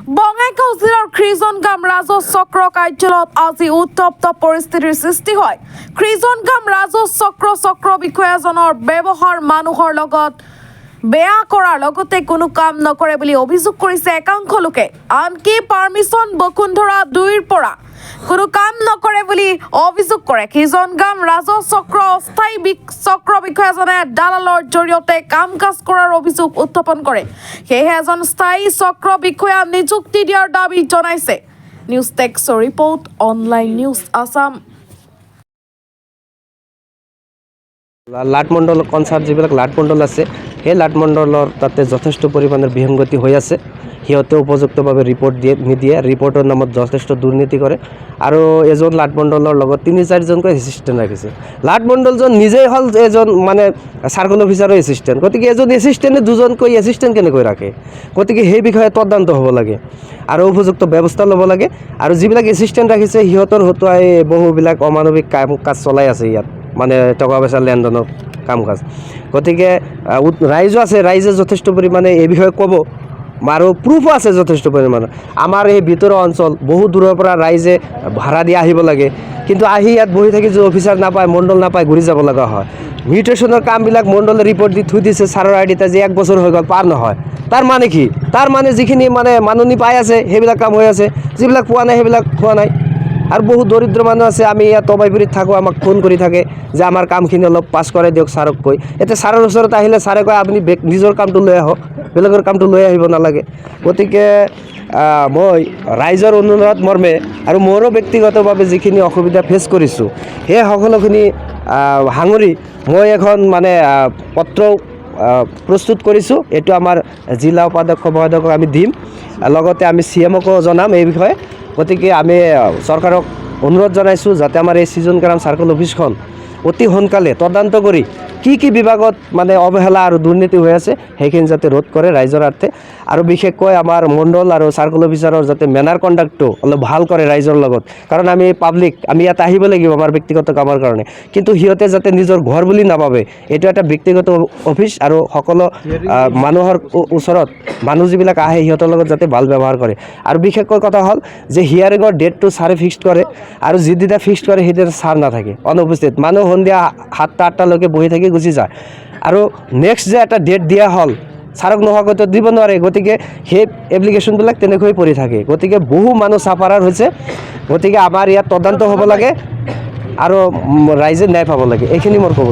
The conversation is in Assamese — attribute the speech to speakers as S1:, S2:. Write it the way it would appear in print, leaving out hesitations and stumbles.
S1: বঙাইগাঁও জিলাৰ খ্ৰীষ্টনগাম ৰাজহ চক্ৰ কাৰ্যালয়ত আজি উত্তপ্ত পৰিস্থিতিৰ সৃষ্টি হয়। খ্ৰীষ্টনগাম ৰাজহ চক্ৰ বিষয়াজনৰ ব্যৱহাৰ মানুহৰ লগত বেয়া কৰাৰ লগতে কোনো কাম নকৰে বুলি অভিযোগ কৰিছে একাংশ লোকে। আনকি পাৰ্মিশন বসুন্ধৰা 2ৰ পৰা কোনো কাম নকৰে বুলি অভিযোগ কৰে। খ্ৰীষ্টনগাম ৰাজহ চক্ৰ অস্থায়ী চক্ৰ বিষয়াজনে দালালৰ জৰিয়তে কাম কাজ কৰাৰ অভিযোগ উত্থাপন কৰে। সেয়েহে এজন স্থায়ী চক্ৰ বিষয়া নিযুক্তি দিয়াৰ দাবী জনাইছে। নিউজ টেক্সৰ ৰিপৰ্ট, অনলাইন নিউজ আছাম।
S2: লাটমণ্ডল কনচাৰ্ট যিবিলাক লাটমণ্ডল আছে, সেই লাটমণ্ডলৰ তাতে যথেষ্ট পৰিমাণৰ বিসংগতি হৈ আছে। সিহঁতে উপযুক্তভাৱে ৰিপৰ্ট নিদিয়ে, ৰিপৰ্টৰ নামত যথেষ্ট দুৰ্নীতি কৰে। আৰু এজন লাটমণ্ডলৰ লগত 3-4জনকৈ এছিষ্টেণ্ট ৰাখিছে। লাটমণ্ডলজন নিজেই হ'ল এজন মানে চাৰ্কল অফিচাৰৰ এছিষ্টেণ্ট। গতিকে এজন এছিষ্টেণ্টে 2জনকৈ এছিষ্টেণ্ট কেনেকৈ ৰাখে? গতিকে সেই বিষয়ে তদন্ত হ'ব লাগে আৰু উপযুক্ত ব্যৱস্থা ল'ব লাগে। আৰু যিবিলাক এছিষ্টেণ্ট ৰাখিছে সিহঁতৰ হতুৱাই বহুবিলাক অমানৱিক কাম কাজ চলাই আছে ইয়াত, মানে টকা পইচা লেনদেনৰ কাম কাজ। গতিকে ৰাইজো আছে, ৰাইজে যথেষ্ট পৰিমাণে এই বিষয়ে ক'ব আৰু প্ৰুফো আছে যথেষ্ট পৰিমাণৰ। আমাৰ এই ভিতৰৰ অঞ্চল বহু দূৰৰ পৰা ৰাইজে ভাড়া দি আহিব লাগে, কিন্তু আহি ইয়াত বহি থাকি যদি অফিচাৰ নাপায়, মণ্ডল নাপায়, ঘূৰি যাব লগা হয়। মিউটেশ্যনৰ কামবিলাক মণ্ডলে ৰিপৰ্ট দি থৈ দিছে, ছাৰৰ আইডিত আজি 1 বছৰ হৈ গ'ল, পাৰ নহয়। তাৰ মানে কি? তাৰ মানে যিখিনি মানে মাননি পাই আছে সেইবিলাক কাম হৈ আছে, যিবিলাক পোৱা নাই সেইবিলাক হোৱা নাই। আৰু বহু দৰিদ্ৰ মানুহ আছে, আমি ইয়াত তবাইপুৰীত থাকোঁ, আমাক ফোন কৰি থাকে যে আমাৰ কামখিনি অলপ পাছ কৰাই দিয়ক ছাৰক কৈ। এতিয়া ছাৰৰ ওচৰত আহিলে ছাৰে কয় আপুনি নিজৰ কামটো লৈ আহক, বেলেগৰ কামটো লৈ আহিব নালাগে। গতিকে মই ৰাইজৰ অনুৰোধ মৰ্মে আৰু মোৰো ব্যক্তিগতভাৱে যিখিনি অসুবিধা ফেচ কৰিছোঁ, সেই সকলোখিনি সাঙুৰি মই এখন মানে পত্ৰ প্ৰস্তুত কৰিছোঁ। এইটো আমাৰ জিলা উপাধ্যক্ষ মহোদয়ক আমি দিম, লগতে আমি CMকো জনাম এই বিষয়ে। গতিকে আমি চৰকাৰক অনুৰোধ জনাইছোঁ যাতে আমাৰ এই খ্ৰীষ্টনগাম চাৰ্কল অফিচখন অতি সোনকালে তদন্ত কৰি কি বিভাগত মানে অৱহেলা আৰু দুৰ্নীতি হৈ আছে সেইখিনি যাতে ৰোধ কৰে ৰাইজৰ অৰ্থে। আৰু বিশেষকৈ আমাৰ মণ্ডল আৰু চাৰ্কল অফিচাৰৰ যাতে মেনাৰ কণ্ডাক্টটো অলপ ভাল কৰে ৰাইজৰ লগত। কাৰণ আমি পাব্লিক, আমি ইয়াত আহিব লাগিব আমাৰ ব্যক্তিগত কামৰ কাৰণে, কিন্তু সিহঁতে যাতে নিজৰ ঘৰ বুলি নাভাবে। এইটো এটা ব্যক্তিগত অফিচ আৰু সকলো মানুহৰ ওচৰত মানুহ যিবিলাক আহে সিহঁতৰ লগত যাতে ভাল ব্যৱহাৰ কৰে। আৰু বিশেষকৈ কথা হ'ল যে হিয়াৰিঙৰ ডেটটো ছাৰে ফিক্সড কৰে, আৰু যিদিনা ফিক্সড কৰে সেইদিনা ছাৰ নাথাকে, অনুপস্থিত। মানুহ সন্ধিয়া 7টা-8টালৈকে বহি থাকি গুচি যায়। আৰু নেক্সট যে এটা ডেট দিয়া হ'ল, ছাৰক নোহোৱাকৈতো দিব নোৱাৰে। গতিকে সেই এপ্লিকেশ্যনবিলাক তেনেকৈ পৰি থাকে। গতিকে বহু মানুহ চাফাৰাৰ হৈছে। গতিকে আমাৰ ইয়াত তদন্ত হ'ব লাগে আৰু ৰাইজে ন্যায় পাব লাগে, এইখিনি মোৰ ক'ব